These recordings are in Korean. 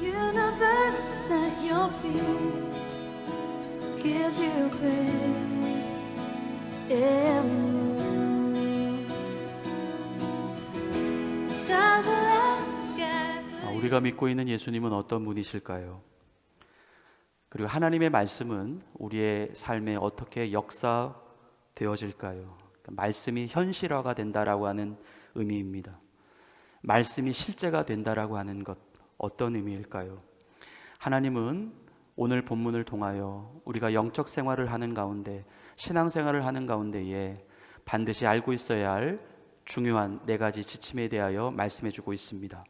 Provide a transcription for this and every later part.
Universe at your feet gives you praise evermore. Stars align the sky for you. 우리가 믿고 있는 예수님은 어떤 분이실까요? 그리고 하나님의 말씀은 우리의 삶에 어떻게 역사되어질까요? 말씀이 현실화가 된다라고 하는 의미입니다. 말씀이 실제가 된다라고 하는 것, 어떤 의미일까요? 하나님은 오늘 본문을 통하여 우리가 영적 생활을 하는 가운데, 신앙생활을 하는 가운데에 반드시 알고 있어야 할 중요한 4가지 지침에 대하여 말씀해주고 있습니다.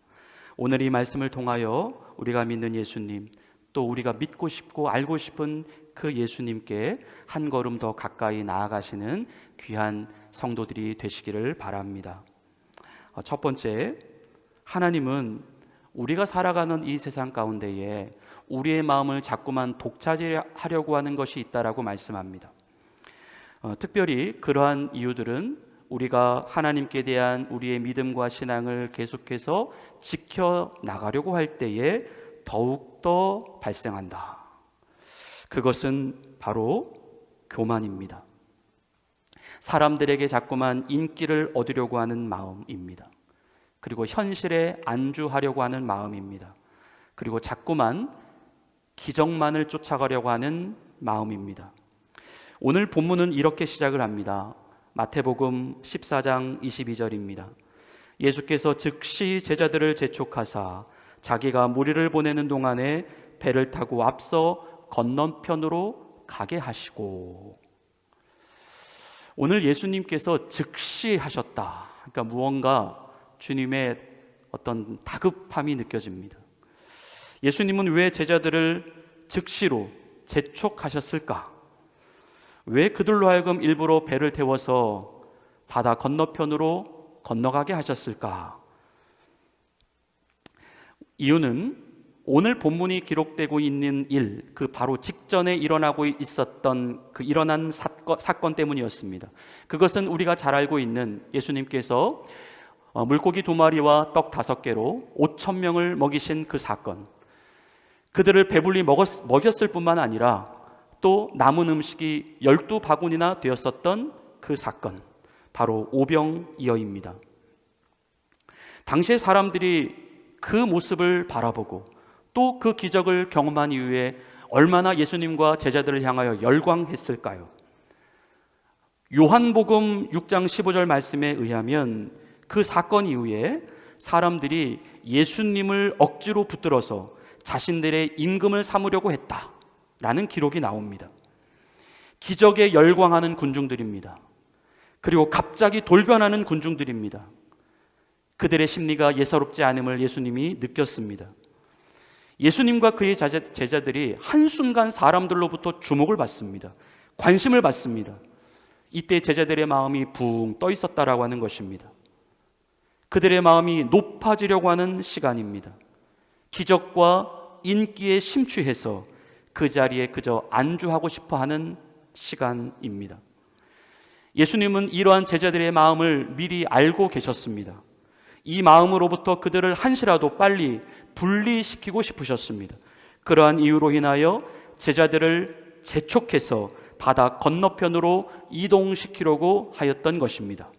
오늘 이 말씀을 통하여 우리가 믿는 예수님, 또 우리가 믿고 싶고 알고 싶은 그 예수님께 한 걸음 더 가까이 나아가시는 귀한 성도들이 되시기를 바랍니다. 첫 번째, 하나님은 우리가 살아가는 이 세상 가운데에 우리의 마음을 자꾸만 독차지하려고 하는 것이 있다라고 말씀합니다. 특별히 그러한 이유들은 우리가 하나님께 대한 우리의 믿음과 신앙을 계속해서 지켜나가려고 할 때에 더욱더 발생한다. 그것은 바로 교만입니다. 사람들에게 자꾸만 인기를 얻으려고 하는 마음입니다. 그리고 현실에 안주하려고 하는 마음입니다. 그리고 자꾸만 기적만을 쫓아가려고 하는 마음입니다. 오늘 본문은 이렇게 시작을 합니다. 마태복음 14장 22절입니다. 예수께서 즉시 제자들을 재촉하사 자기가 무리를 보내는 동안에 배를 타고 앞서 건너편으로 가게 하시고, 오늘 예수님께서 즉시 하셨다. 그러니까 무언가 주님의 어떤 다급함이 느껴집니다. 예수님은 왜 제자들을 즉시로 재촉하셨을까? 왜 그들로 하여금 일부러 배를 태워서 바다 건너편으로 건너가게 하셨을까? 이유는 오늘 본문이 기록되고 있는 일, 그 바로 직전에 일어나고 있었던 그 일어난 사건 때문이었습니다. 그것은 우리가 잘 알고 있는 예수님께서 물고기 2마리와 떡 5개로 5,000명을 먹이신 그 사건, 그들을 배불리 먹였을 뿐만 아니라 또 남은 음식이 12바구니나 되었었던 그 사건, 바로 오병이어입니다. 당시의 사람들이 그 모습을 바라보고 또 그 기적을 경험한 이후에 얼마나 예수님과 제자들을 향하여 열광했을까요? 요한복음 6장 15절 말씀에 의하면 그 사건 이후에 사람들이 예수님을 억지로 붙들어서 자신들의 임금을 삼으려고 했다라는 기록이 나옵니다. 기적에 열광하는 군중들입니다. 그리고 갑자기 돌변하는 군중들입니다. 그들의 심리가 예사롭지 않음을 예수님이 느꼈습니다. 예수님과 그의 제자들이 한순간 사람들로부터 주목을 받습니다. 관심을 받습니다. 이때 제자들의 마음이 붕 떠 있었다라고 하는 것입니다. 그들의 마음이 높아지려고 하는 시간입니다. 기적과 인기에 심취해서 그 자리에 그저 안주하고 싶어하는 시간입니다. 예수님은 이러한 제자들의 마음을 미리 알고 계셨습니다. 이 마음으로부터 그들을 한시라도 빨리 분리시키고 싶으셨습니다. 그러한 이유로 인하여 제자들을 재촉해서 바다 건너편으로 이동시키려고 하였던 것입니다.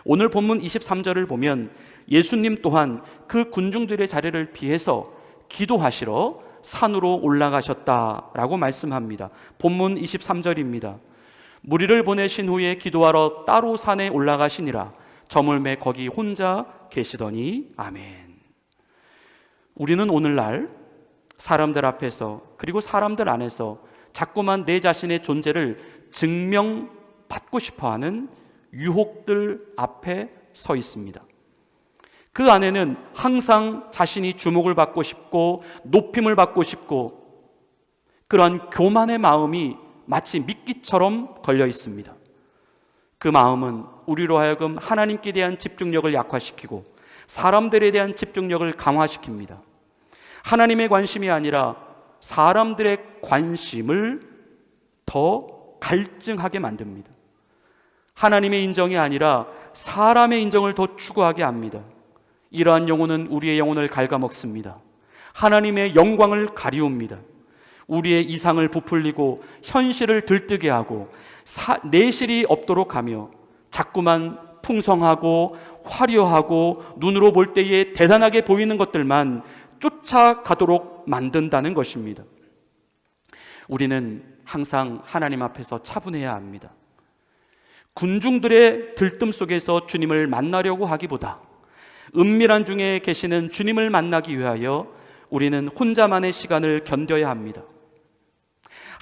오늘 본문 23절을 보면 예수님 또한 그 군중들의 자리를 피해서 기도하시러 산으로 올라가셨다라고 말씀합니다. 본문 23절입니다. 무리를 보내신 후에 기도하러 따로 산에 올라가시니라. 저물매 거기 혼자 계시더니 아멘. 우리는 오늘날 사람들 앞에서 그리고 사람들 안에서 자꾸만 내 자신의 존재를 증명받고 싶어하는 유혹들 앞에 서 있습니다. 그 안에는 항상 자신이 주목을 받고 싶고 높임을 받고 싶고 그러한 교만의 마음이 마치 미끼처럼 걸려 있습니다. 그 마음은 우리로 하여금 하나님께 대한 집중력을 약화시키고 사람들에 대한 집중력을 강화시킵니다. 하나님의 관심이 아니라 사람들의 관심을 더 갈증하게 만듭니다. 하나님의 인정이 아니라 사람의 인정을 더 추구하게 합니다. 이러한 영혼은 우리의 영혼을 갉아먹습니다. 하나님의 영광을 가리웁니다. 우리의 이상을 부풀리고 현실을 들뜨게 하고 내실이 없도록 하며 자꾸만 풍성하고 화려하고 눈으로 볼 때에 대단하게 보이는 것들만 쫓아가도록 만든다는 것입니다. 우리는 항상 하나님 앞에서 차분해야 합니다. 군중들의 들뜸 속에서 주님을 만나려고 하기보다 은밀한 중에 계시는 주님을 만나기 위하여 우리는 혼자만의 시간을 견뎌야 합니다.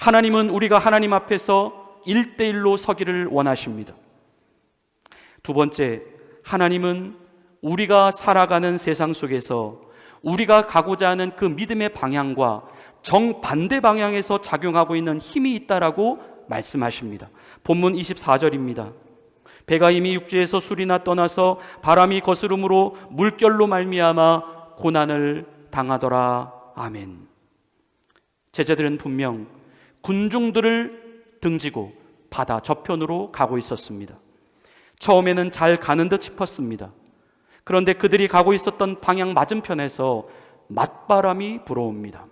하나님은 우리가 하나님 앞에서 1대1로 서기를 원하십니다. 두 번째, 하나님은 우리가 살아가는 세상 속에서 우리가 가고자 하는 그 믿음의 방향과 정반대 방향에서 작용하고 있는 힘이 있다라고 말씀하십니다. 본문 24절입니다. 배가 이미 육지에서 술이나 떠나서 바람이 거스름으로 물결로 말미암아 고난을 당하더라. 아멘. 제자들은 분명 군중들을 등지고 바다 저편으로 가고 있었습니다. 처음에는 잘 가는 듯 싶었습니다. 그런데 그들이 가고 있었던 방향 맞은편에서 맞바람이 불어옵니다.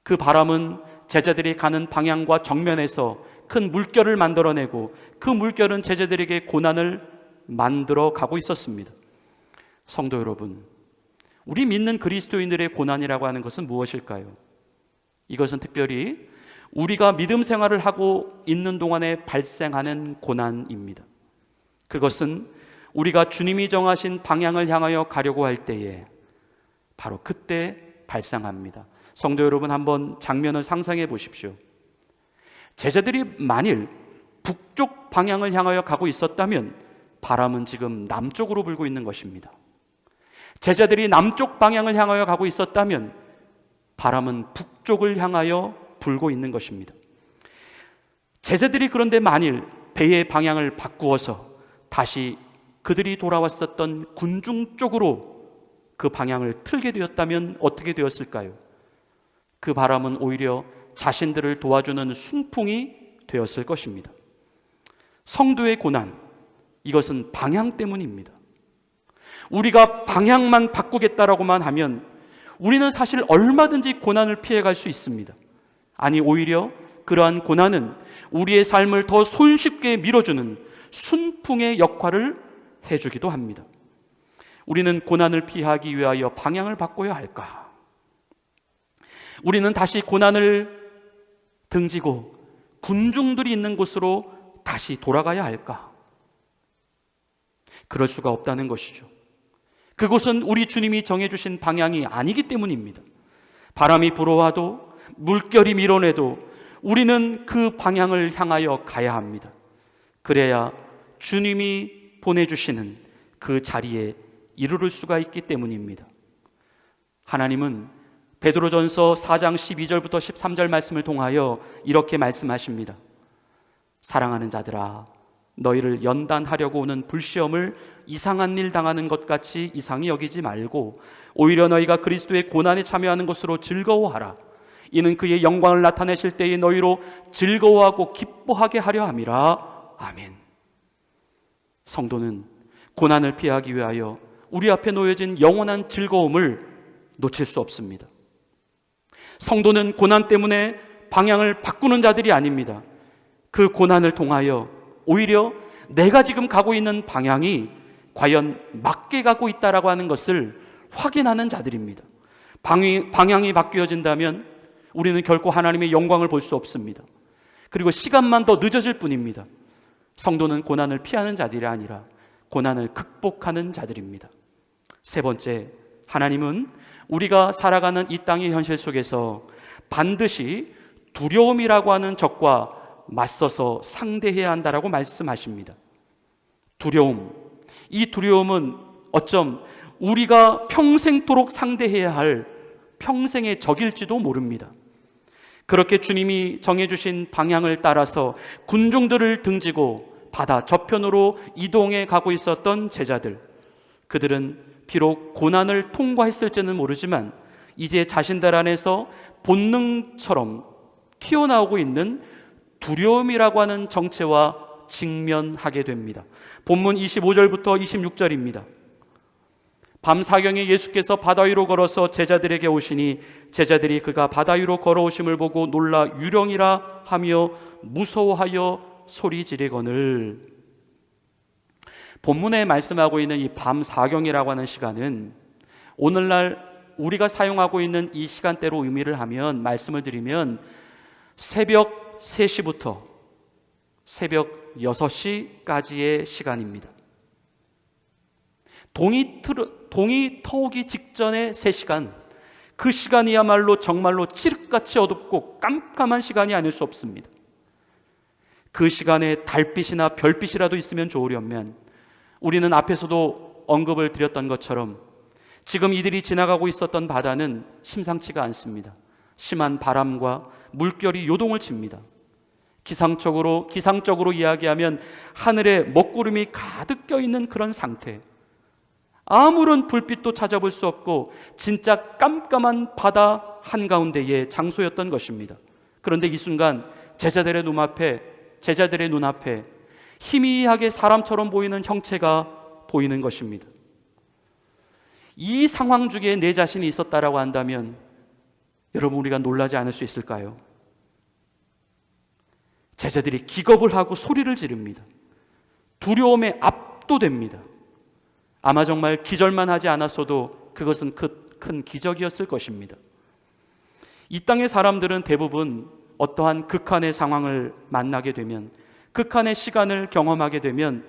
그 바람은 제자들이 가는 방향과 정면에서 큰 물결을 만들어내고 그 물결은 제자들에게 고난을 만들어 가고 있었습니다. 성도 여러분, 우리 믿는 그리스도인들의 고난이라고 하는 것은 무엇일까요? 이것은 특별히 우리가 믿음 생활을 하고 있는 동안에 발생하는 고난입니다. 그것은 우리가 주님이 정하신 방향을 향하여 가려고 할 때에 바로 그때 발생합니다. 성도 여러분, 한번 장면을 상상해 보십시오. 제자들이 만일 북쪽 방향을 향하여 가고 있었다면 바람은 지금 남쪽으로 불고 있는 것입니다. 제자들이 남쪽 방향을 향하여 가고 있었다면 바람은 북쪽을 향하여 불고 있는 것입니다. 제자들이 그런데 만일 배의 방향을 바꾸어서 다시 그들이 돌아왔었던 군중 쪽으로 그 방향을 틀게 되었다면 어떻게 되었을까요? 그 바람은 오히려 자신들을 도와주는 순풍이 되었을 것입니다. 성도의 고난, 이것은 방향 때문입니다. 우리가 방향만 바꾸겠다라고만 하면 우리는 사실 얼마든지 고난을 피해갈 수 있습니다. 아니, 오히려 그러한 고난은 우리의 삶을 더 손쉽게 밀어주는 순풍의 역할을 해주기도 합니다. 우리는 고난을 피하기 위하여 방향을 바꿔야 할까? 우리는 다시 고난을 등지고 군중들이 있는 곳으로 다시 돌아가야 할까? 그럴 수가 없다는 것이죠. 그곳은 우리 주님이 정해주신 방향이 아니기 때문입니다. 바람이 불어와도 물결이 밀어내도 우리는 그 방향을 향하여 가야 합니다. 그래야 주님이 보내주시는 그 자리에 이르를 수가 있기 때문입니다. 하나님은 베드로전서 4장 12절부터 13절 말씀을 통하여 이렇게 말씀하십니다. 사랑하는 자들아, 너희를 연단하려고 오는 불시험을 이상한 일 당하는 것 같이 이상히 여기지 말고 오히려 너희가 그리스도의 고난에 참여하는 것으로 즐거워하라. 이는 그의 영광을 나타내실 때에 너희로 즐거워하고 기뻐하게 하려 함이라. 아멘. 성도는 고난을 피하기 위하여 우리 앞에 놓여진 영원한 즐거움을 놓칠 수 없습니다. 성도는 고난 때문에 방향을 바꾸는 자들이 아닙니다. 그 고난을 통하여 오히려 내가 지금 가고 있는 방향이 과연 맞게 가고 있다라고 하는 것을 확인하는 자들입니다. 방향이 바뀌어진다면 우리는 결코 하나님의 영광을 볼 수 없습니다. 그리고 시간만 더 늦어질 뿐입니다. 성도는 고난을 피하는 자들이 아니라 고난을 극복하는 자들입니다. 세 번째, 하나님은 우리가 살아가는 이 땅의 현실 속에서 반드시 두려움이라고 하는 적과 맞서서 상대해야 한다라고 말씀하십니다. 두려움, 이 두려움은 어쩜 우리가 평생토록 상대해야 할 평생의 적일지도 모릅니다. 그렇게 주님이 정해주신 방향을 따라서 군중들을 등지고 바다 저편으로 이동해 가고 있었던 제자들, 그들은 비록 고난을 통과했을지는 모르지만 이제 자신들 안에서 본능처럼 튀어나오고 있는 두려움이라고 하는 정체와 직면하게 됩니다. 본문 25절부터 26절입니다. 밤사경에 예수께서 바다 위로 걸어서 제자들에게 오시니 제자들이 그가 바다 위로 걸어오심을 보고 놀라 유령이라 하며 무서워하여 소리 지르거늘. 본문에 말씀하고 있는 이 밤사경이라고 하는 시간은 오늘날 우리가 사용하고 있는 이 시간대로 의미를 하면, 말씀을 드리면 새벽 3시부터 새벽 6시까지의 시간입니다. 동이 터오기 직전의 3시간, 그 시간이야말로 정말로 칠흑같이 어둡고 깜깜한 시간이 아닐 수 없습니다. 그 시간에 달빛이나 별빛이라도 있으면 좋으려면, 우리는 앞에서도 언급을 드렸던 것처럼 지금 이들이 지나가고 있었던 바다는 심상치가 않습니다. 심한 바람과 물결이 요동을 칩니다. 기상적으로 이야기하면 하늘에 먹구름이 가득 껴있는 그런 상태, 아무런 불빛도 찾아볼 수 없고 진짜 깜깜한 바다 한가운데의 장소였던 것입니다. 그런데 이 순간 제자들의 눈앞에 희미하게 사람처럼 보이는 형체가 보이는 것입니다. 이 상황 중에 내 자신이 있었다라고 한다면 여러분, 우리가 놀라지 않을 수 있을까요? 제자들이 기겁을 하고 소리를 지릅니다. 두려움에 압도됩니다. 아마 정말 기절만 하지 않았어도 그것은 큰 기적이었을 것입니다. 이 땅의 사람들은 대부분 어떠한 극한의 상황을 만나게 되면, 극한의 시간을 경험하게 되면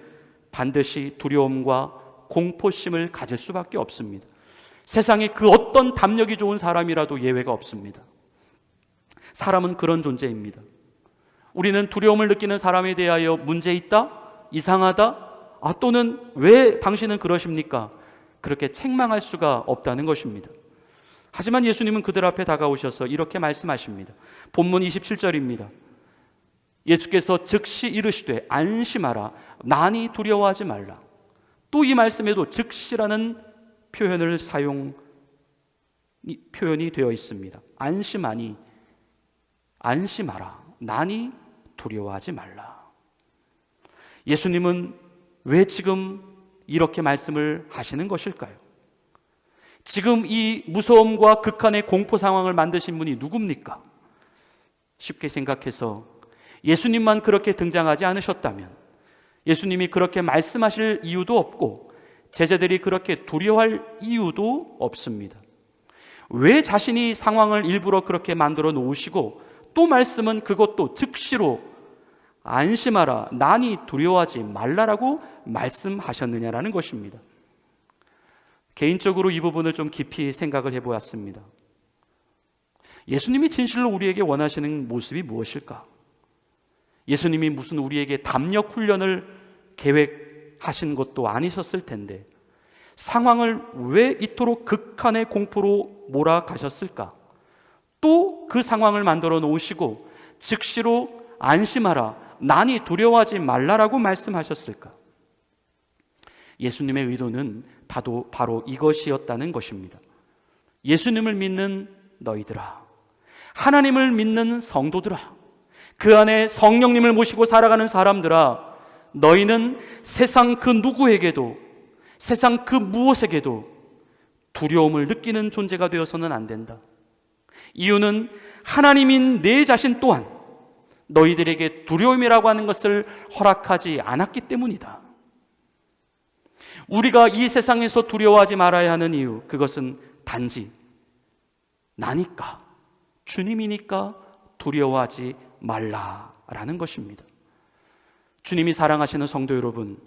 반드시 두려움과 공포심을 가질 수밖에 없습니다. 세상에 그 어떤 담력이 좋은 사람이라도 예외가 없습니다. 사람은 그런 존재입니다. 우리는 두려움을 느끼는 사람에 대하여 문제 있다? 이상하다? 또는 왜 당신은 그러십니까? 그렇게 책망할 수가 없다는 것입니다. 하지만 예수님은 그들 앞에 다가오셔서 이렇게 말씀하십니다. 본문 27절입니다. 예수께서 즉시 이르시되 안심하라, 난이 두려워하지 말라. 또 이 말씀에도 즉시라는 표현이 되어 있습니다. 안심하라, 난이 두려워하지 말라. 예수님은 왜 지금 이렇게 말씀을 하시는 것일까요? 지금 이 무서움과 극한의 공포 상황을 만드신 분이 누굽니까? 쉽게 생각해서 예수님만 그렇게 등장하지 않으셨다면, 예수님이 그렇게 말씀하실 이유도 없고 제자들이 그렇게 두려워할 이유도 없습니다. 왜 자신이 상황을 일부러 그렇게 만들어 놓으시고 또 말씀은 그것도 즉시로 안심하라, 난이 두려워하지 말라라고 말씀하셨느냐라는 것입니다. 개인적으로 이 부분을 좀 깊이 생각을 해보았습니다. 예수님이 진실로 우리에게 원하시는 모습이 무엇일까? 예수님이 무슨 우리에게 담력 훈련을 계획하신 것도 아니셨을 텐데 상황을 왜 이토록 극한의 공포로 몰아가셨을까? 또 그 상황을 만들어 놓으시고 즉시로 안심하라, 난이 두려워하지 말라라고 말씀하셨을까? 예수님의 의도는 바로 이것이었다는 것입니다. 예수님을 믿는 너희들아, 하나님을 믿는 성도들아, 그 안에 성령님을 모시고 살아가는 사람들아, 너희는 세상 그 누구에게도, 세상 그 무엇에게도 두려움을 느끼는 존재가 되어서는 안 된다. 이유는 하나님인 내 자신 또한 너희들에게 두려움이라고 하는 것을 허락하지 않았기 때문이다. 우리가 이 세상에서 두려워하지 말아야 하는 이유, 그것은 단지 나니까, 주님이니까 두려워하지 말라라는 것입니다. 주님이 사랑하시는 성도 여러분,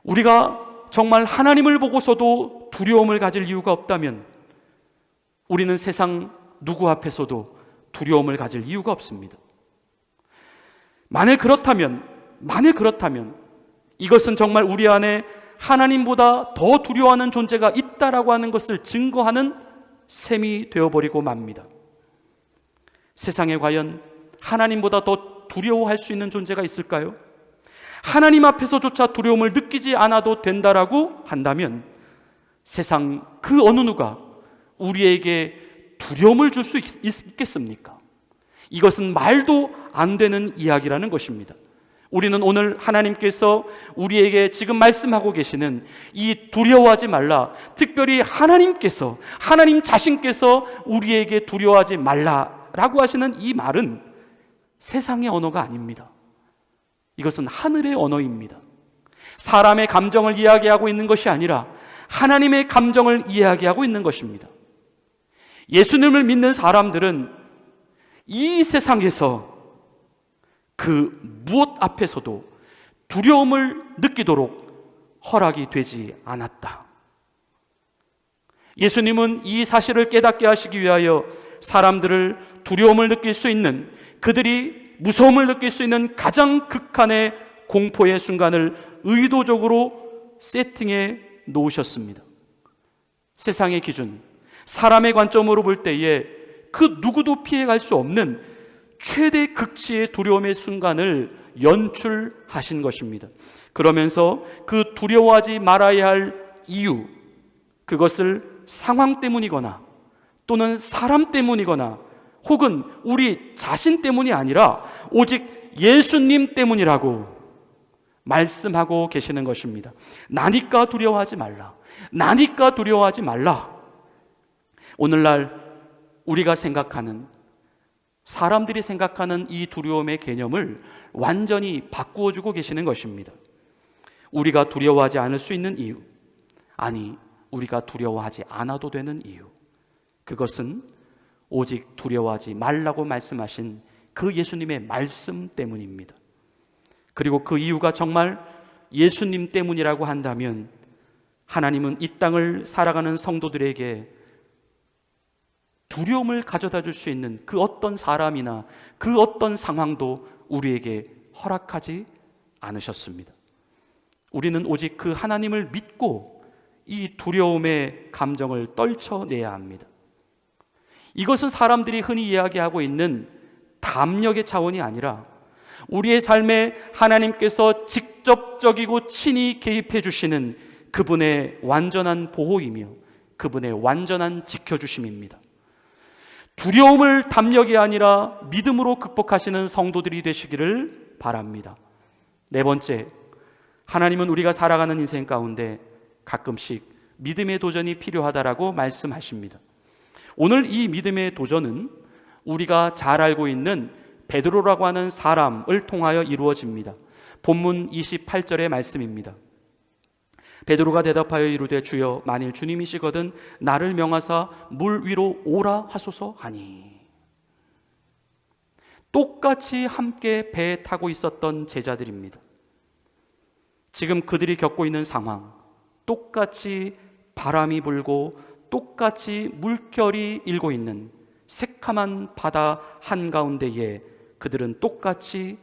우리가 정말 하나님을 보고서도 두려움을 가질 이유가 없다면 우리는 세상 누구 앞에서도 두려움을 가질 이유가 없습니다. 만일 그렇다면 이것은 정말 우리 안에 하나님보다 더 두려워하는 존재가 있다라고 하는 것을 증거하는 셈이 되어버리고 맙니다. 세상에 과연 하나님보다 더 두려워할 수 있는 존재가 있을까요? 하나님 앞에서조차 두려움을 느끼지 않아도 된다라고 한다면 세상 그 어느 누가 우리에게 두려움을 줄 수 있겠습니까? 이것은 말도 안 되는 이야기라는 것입니다. 우리는 오늘 하나님께서 우리에게 지금 말씀하고 계시는 이 두려워하지 말라, 특별히 하나님 자신께서 우리에게 두려워하지 말라라고 하시는 이 말은 세상의 언어가 아닙니다. 이것은 하늘의 언어입니다. 사람의 감정을 이야기하고 있는 것이 아니라 하나님의 감정을 이야기하고 있는 것입니다. 예수님을 믿는 사람들은 이 세상에서 그 무엇 앞에서도 두려움을 느끼도록 허락이 되지 않았다. 예수님은 이 사실을 깨닫게 하시기 위하여 사람들을 두려움을 느낄 수 있는, 그들이 무서움을 느낄 수 있는 가장 극한의 공포의 순간을 의도적으로 세팅해 놓으셨습니다. 세상의 기준, 사람의 관점으로 볼 때에 그 누구도 피해갈 수 없는 최대 극치의 두려움의 순간을 연출하신 것입니다. 그러면서 그 두려워하지 말아야 할 이유, 그것을 상황 때문이거나 또는 사람 때문이거나 혹은 우리 자신 때문이 아니라 오직 예수님 때문이라고 말씀하고 계시는 것입니다. 나니까 두려워하지 말라. 나니까 두려워하지 말라. 오늘날 우리가 생각하는, 사람들이 생각하는 이 두려움의 개념을 완전히 바꾸어 주고 계시는 것입니다. 우리가 두려워하지 않을 수 있는 이유, 아니 우리가 두려워하지 않아도 되는 이유, 그것은 오직 두려워하지 말라고 말씀하신 그 예수님의 말씀 때문입니다. 그리고 그 이유가 정말 예수님 때문이라고 한다면 하나님은 이 땅을 살아가는 성도들에게 두려움을 가져다 줄 수 있는 그 어떤 사람이나 그 어떤 상황도 우리에게 허락하지 않으셨습니다. 우리는 오직 그 하나님을 믿고 이 두려움의 감정을 떨쳐내야 합니다. 이것은 사람들이 흔히 이야기하고 있는 담력의 차원이 아니라 우리의 삶에 하나님께서 직접적이고 친히 개입해 주시는 그분의 완전한 보호이며 그분의 완전한 지켜주심입니다. 두려움을 담력이 아니라 믿음으로 극복하시는 성도들이 되시기를 바랍니다. 네 번째, 하나님은 우리가 살아가는 인생 가운데 가끔씩 믿음의 도전이 필요하다라고 말씀하십니다. 오늘 이 믿음의 도전은 우리가 잘 알고 있는 베드로라고 하는 사람을 통하여 이루어집니다. 본문 28절의 말씀입니다. 베드로가 대답하여 이르되 주여 만일 주님이시거든 나를 명하사 물 위로 오라 하소서 하니. 똑같이 함께 배에 타고 있었던 제자들입니다. 지금 그들이 겪고 있는 상황, 똑같이 바람이 불고 똑같이 물결이 일고 있는 새카만 바다 한가운데에 그들은 똑같이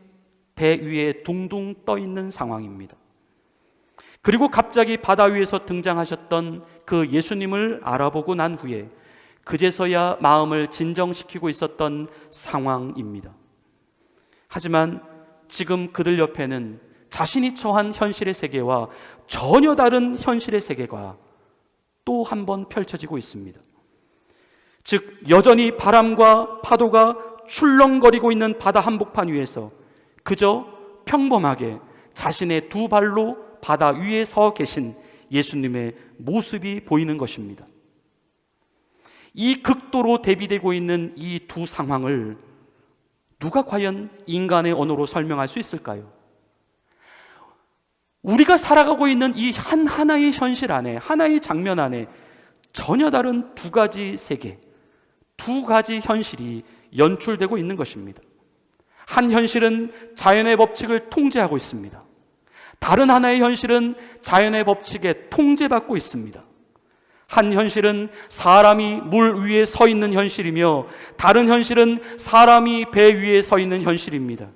배 위에 둥둥 떠 있는 상황입니다. 그리고 갑자기 바다 위에서 등장하셨던 그 예수님을 알아보고 난 후에 그제서야 마음을 진정시키고 있었던 상황입니다. 하지만 지금 그들 옆에는 자신이 처한 현실의 세계와 전혀 다른 현실의 세계가 또 한 번 펼쳐지고 있습니다. 즉 여전히 바람과 파도가 출렁거리고 있는 바다 한복판 위에서 그저 평범하게 자신의 두 발로 바다 위에 서 계신 예수님의 모습이 보이는 것입니다. 이 극도로 대비되고 있는 이 두 상황을 누가 과연 인간의 언어로 설명할 수 있을까요? 우리가 살아가고 있는 이 하나의 현실 안에, 하나의 장면 안에 전혀 다른 두 가지 세계, 두 가지 현실이 연출되고 있는 것입니다. 한 현실은 자연의 법칙을 통제하고 있습니다. 다른 하나의 현실은 자연의 법칙에 통제받고 있습니다. 한 현실은 사람이 물 위에 서 있는 현실이며 다른 현실은 사람이 배 위에 서 있는 현실입니다.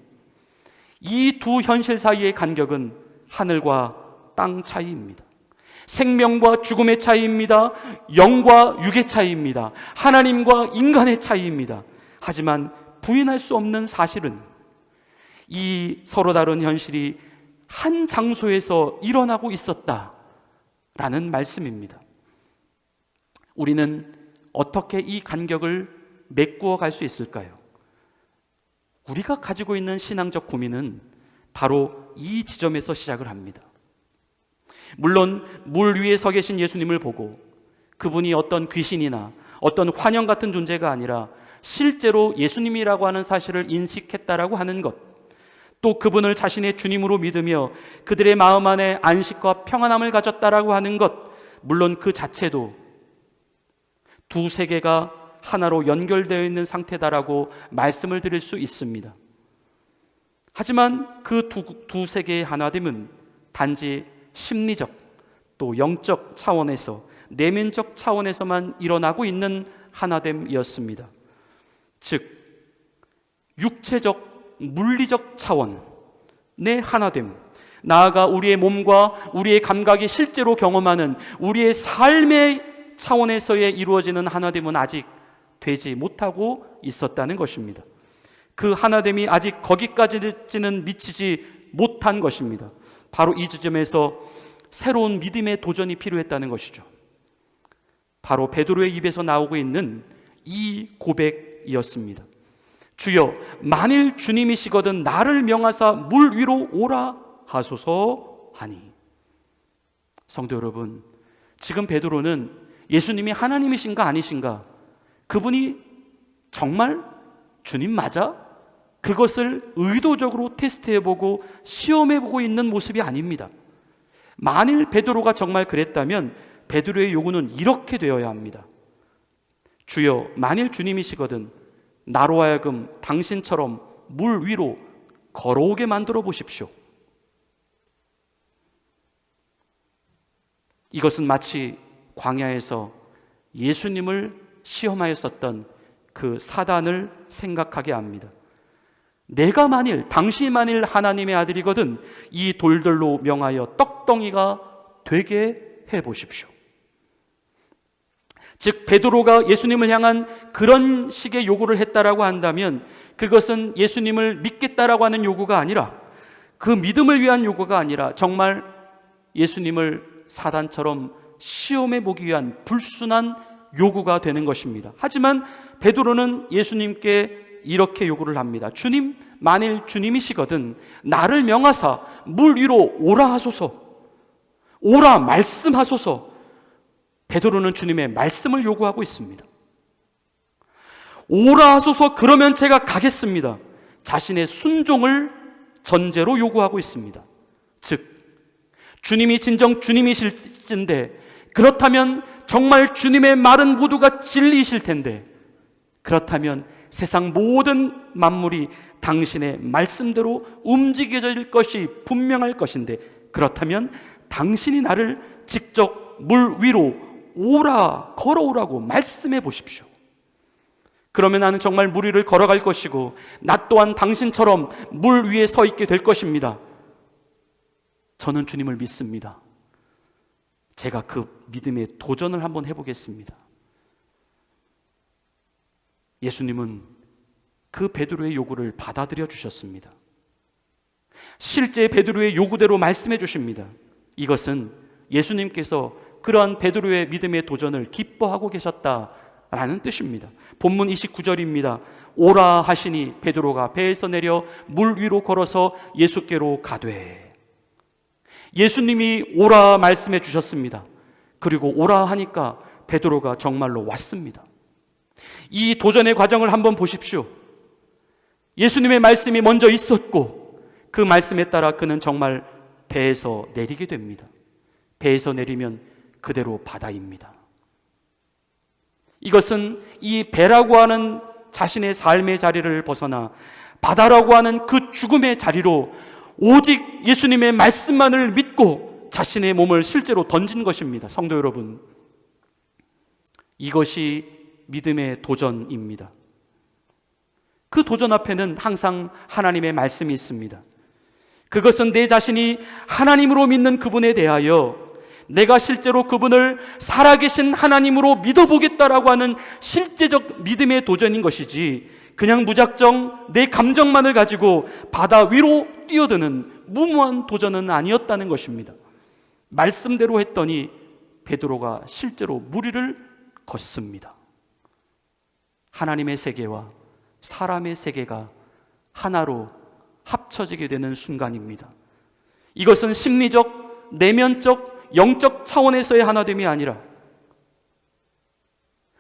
이 두 현실 사이의 간격은 하늘과 땅 차이입니다. 생명과 죽음의 차이입니다. 영과 육의 차이입니다. 하나님과 인간의 차이입니다. 하지만 부인할 수 없는 사실은 이 서로 다른 현실이 한 장소에서 일어나고 있었다라는 말씀입니다. 우리는 어떻게 이 간격을 메꾸어 갈 수 있을까요? 우리가 가지고 있는 신앙적 고민은 바로 이 지점에서 시작을 합니다. 물론 물 위에 서 계신 예수님을 보고 그분이 어떤 귀신이나 어떤 환영 같은 존재가 아니라 실제로 예수님이라고 하는 사실을 인식했다라고 하는 것, 또 그분을 자신의 주님으로 믿으며 그들의 마음 안에 안식과 평안함을 가졌다라고 하는 것, 물론 그 자체도 두 세계가 하나로 연결되어 있는 상태다라고 말씀을 드릴 수 있습니다. 하지만 그 두 세계의 하나됨은 단지 심리적 또 영적 차원에서, 내면적 차원에서만 일어나고 있는 하나됨이었습니다. 즉 육체적 물리적 차원의 하나됨, 나아가 우리의 몸과 우리의 감각이 실제로 경험하는 우리의 삶의 차원에서의 이루어지는 하나됨은 아직 되지 못하고 있었다는 것입니다. 그 하나됨이 아직 거기까지는 미치지 못한 것입니다. 바로 이 지점에서 새로운 믿음의 도전이 필요했다는 것이죠. 바로 베드로의 입에서 나오고 있는 이 고백이었습니다. 주여, 만일 주님이시거든 나를 명하사 물 위로 오라 하소서 하니. 성도 여러분, 지금 베드로는 예수님이 하나님이신가 아니신가, 그분이 정말 주님 맞아? 그것을 의도적으로 테스트해보고 시험해보고 있는 모습이 아닙니다. 만일 베드로가 정말 그랬다면 베드로의 요구는 이렇게 되어야 합니다. 주여, 만일 주님이시거든 나로 하여금 당신처럼 물 위로 걸어오게 만들어 보십시오. 이것은 마치 광야에서 예수님을 시험하였었던 그 사단을 생각하게 합니다. 내가 만일, 당신이 만일 하나님의 아들이거든 이 돌들로 명하여 떡덩이가 되게 해보십시오. 즉 베드로가 예수님을 향한 그런 식의 요구를 했다라고 한다면 그것은 예수님을 믿겠다라고 하는 요구가 아니라, 그 믿음을 위한 요구가 아니라 정말 예수님을 사단처럼 시험해 보기 위한 불순한 요구가 되는 것입니다. 하지만 베드로는 예수님께 이렇게 요구를 합니다. 주님, 만일 주님이시거든 나를 명하사 물 위로 오라 하소서. 오라 말씀하소서. 베드로는 주님의 말씀을 요구하고 있습니다. 오라 하소서, 그러면 제가 가겠습니다. 자신의 순종을 전제로 요구하고 있습니다. 즉 주님이 진정 주님이실진데, 그렇다면 정말 주님의 말은 모두가 진리이실 텐데, 그렇다면 세상 모든 만물이 당신의 말씀대로 움직여질 것이 분명할 것인데, 그렇다면 당신이 나를 직접 물 위로 오라, 걸어오라고 말씀해 보십시오. 그러면 나는 정말 물 위를 걸어갈 것이고 나 또한 당신처럼 물 위에 서 있게 될 것입니다. 저는 주님을 믿습니다. 제가 그 믿음의 도전을 한번 해보겠습니다. 예수님은 그 베드로의 요구를 받아들여 주셨습니다. 실제 베드로의 요구대로 말씀해 주십니다. 이것은 예수님께서 그러한 베드로의 믿음의 도전을 기뻐하고 계셨다라는 뜻입니다. 본문 29절입니다. 오라 하시니 베드로가 배에서 내려 물 위로 걸어서 예수께로 가되. 예수님이 오라 말씀해 주셨습니다. 그리고 오라 하니까 베드로가 정말로 왔습니다. 이 도전의 과정을 한번 보십시오. 예수님의 말씀이 먼저 있었고 그 말씀에 따라 그는 정말 배에서 내리게 됩니다. 배에서 내리면 그대로 바다입니다. 이것은 이 배라고 하는 자신의 삶의 자리를 벗어나 바다라고 하는 그 죽음의 자리로 오직 예수님의 말씀만을 믿고 자신의 몸을 실제로 던진 것입니다. 성도 여러분, 이것이 믿음의 도전입니다. 그 도전 앞에는 항상 하나님의 말씀이 있습니다. 그것은 내 자신이 하나님으로 믿는 그분에 대하여 내가 실제로 그분을 살아계신 하나님으로 믿어보겠다라고 하는 실제적 믿음의 도전인 것이지, 그냥 무작정 내 감정만을 가지고 바다 위로 뛰어드는 무모한 도전은 아니었다는 것입니다. 말씀대로 했더니 베드로가 실제로 물 위를 걷습니다. 하나님의 세계와 사람의 세계가 하나로 합쳐지게 되는 순간입니다. 이것은 심리적, 내면적, 영적 차원에서의 하나됨이 아니라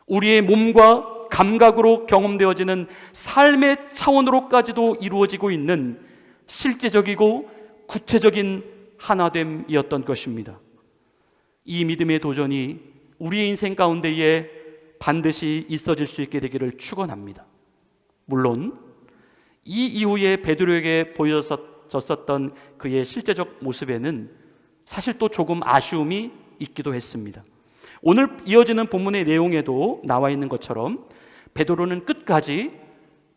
우리의 몸과 감각으로 경험되어지는 삶의 차원으로까지도 이루어지고 있는 실제적이고 구체적인 하나됨이었던 것입니다. 이 믿음의 도전이 우리의 인생 가운데에 반드시 있어질 수 있게 되기를 축원합니다. 물론 이 이후에 베드로에게 보여졌었던 그의 실제적 모습에는 사실 또 조금 아쉬움이 있기도 했습니다. 오늘 이어지는 본문의 내용에도 나와 있는 것처럼 베드로는 끝까지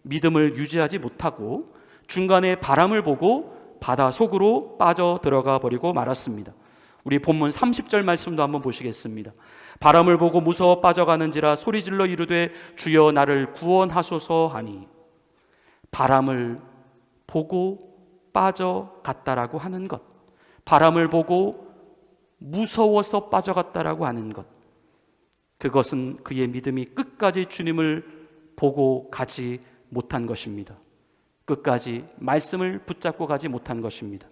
믿음을 유지하지 못하고 중간에 바람을 보고 바다 속으로 빠져 들어가 버리고 말았습니다. 우리 본문 30절 말씀도 한번 보시겠습니다. 바람을 보고 무서워 빠져가는지라 소리질러 이르되 주여 나를 구원하소서 하니, 바람을 보고 빠져갔다라고 하는 것, 바람을 보고 무서워서 빠져갔다라고 하는 것, 그것은 그의 믿음이 끝까지 주님을 보고 가지 못한 것입니다. 끝까지 말씀을 붙잡고 가지 못한 것입니다.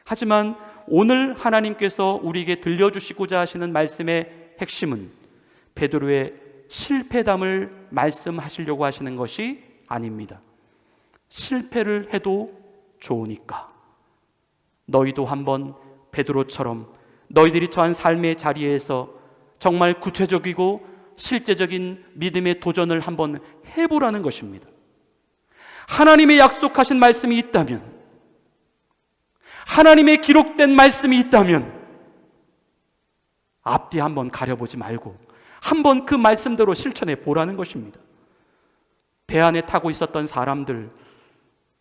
하지만 오늘 하나님께서 우리에게 들려주시고자 하시는 말씀의 핵심은 베드로의 실패담을 말씀하시려고 하시는 것이 아닙니다. 실패를 해도 좋으니까 너희도 한번 베드로처럼 너희들이 처한 삶의 자리에서 정말 구체적이고 실제적인 믿음의 도전을 한번 해보라는 것입니다. 하나님의 약속하신 말씀이 있다면, 하나님의 기록된 말씀이 있다면 앞뒤 한번 가려보지 말고 한번 그 말씀대로 실천해 보라는 것입니다. 배 안에 타고 있었던 사람들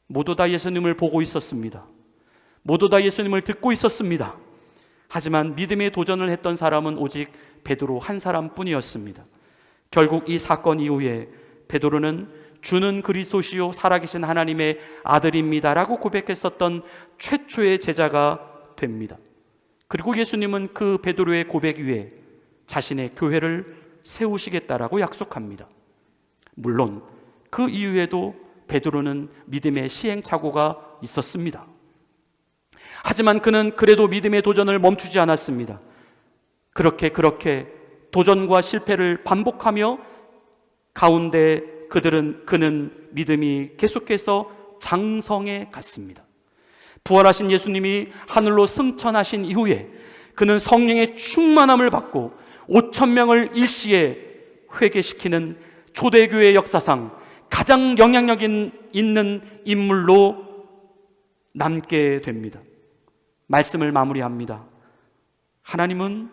모두 다 예수님을 보고 있었습니다. 모두 다 예수님을 듣고 있었습니다. 하지만 믿음의 도전을 했던 사람은 오직 베드로 한 사람뿐이었습니다. 결국 이 사건 이후에 베드로는 주는 그리스도시요 살아계신 하나님의 아들입니다라고 고백했었던 최초의 제자가 됩니다. 그리고 예수님은 그 베드로의 고백 위에 자신의 교회를 세우시겠다라고 약속합니다. 물론 그 이후에도 베드로는 믿음의 시행착오가 있었습니다. 하지만 그는 그래도 믿음의 도전을 멈추지 않았습니다. 그렇게 도전과 실패를 반복하며 가운데 그는 믿음이 계속해서 장성해 갔습니다. 부활하신 예수님이 하늘로 승천하신 이후에 그는 성령의 충만함을 받고 5,000명을 일시에 회개시키는 초대교회 역사상 가장 영향력 있는 인물로 남게 됩니다. 말씀을 마무리합니다. 하나님은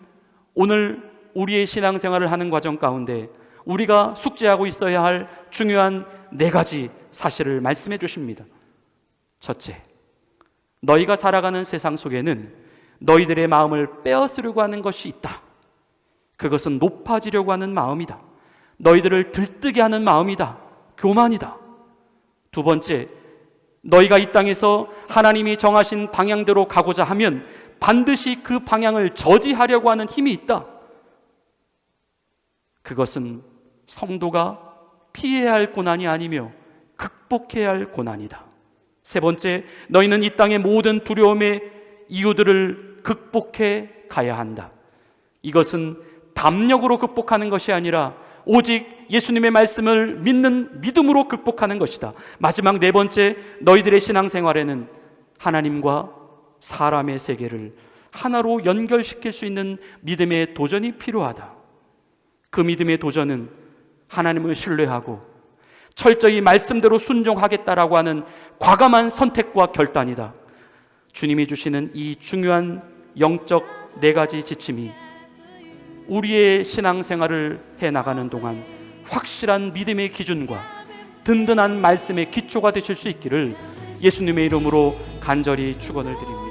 오늘 우리의 신앙생활을 하는 과정 가운데 우리가 숙지하고 있어야 할 중요한 4가지 사실을 말씀해 주십니다. 첫째, 너희가 살아가는 세상 속에는 너희들의 마음을 빼앗으려고 하는 것이 있다. 그것은 높아지려고 하는 마음이다. 너희들을 들뜨게 하는 마음이다. 교만이다. 두 번째, 너희가 이 땅에서 하나님이 정하신 방향대로 가고자 하면 반드시 그 방향을 저지하려고 하는 힘이 있다. 그것은 성도가 피해야 할 고난이 아니며 극복해야 할 고난이다. 세 번째, 너희는 이 땅의 모든 두려움의 이유들을 극복해 가야 한다. 이것은 담력으로 극복하는 것이 아니라 오직 예수님의 말씀을 믿는 믿음으로 극복하는 것이다. 마지막 4번째, 너희들의 신앙생활에는 하나님과 사람의 세계를 하나로 연결시킬 수 있는 믿음의 도전이 필요하다. 그 믿음의 도전은 하나님을 신뢰하고 철저히 말씀대로 순종하겠다라고 하는 과감한 선택과 결단이다. 주님이 주시는 이 중요한 영적 4가지 지침이 우리의 신앙생활을 해나가는 동안 확실한 믿음의 기준과 든든한 말씀의 기초가 되실 수 있기를 예수님의 이름으로 간절히 축원을 드립니다.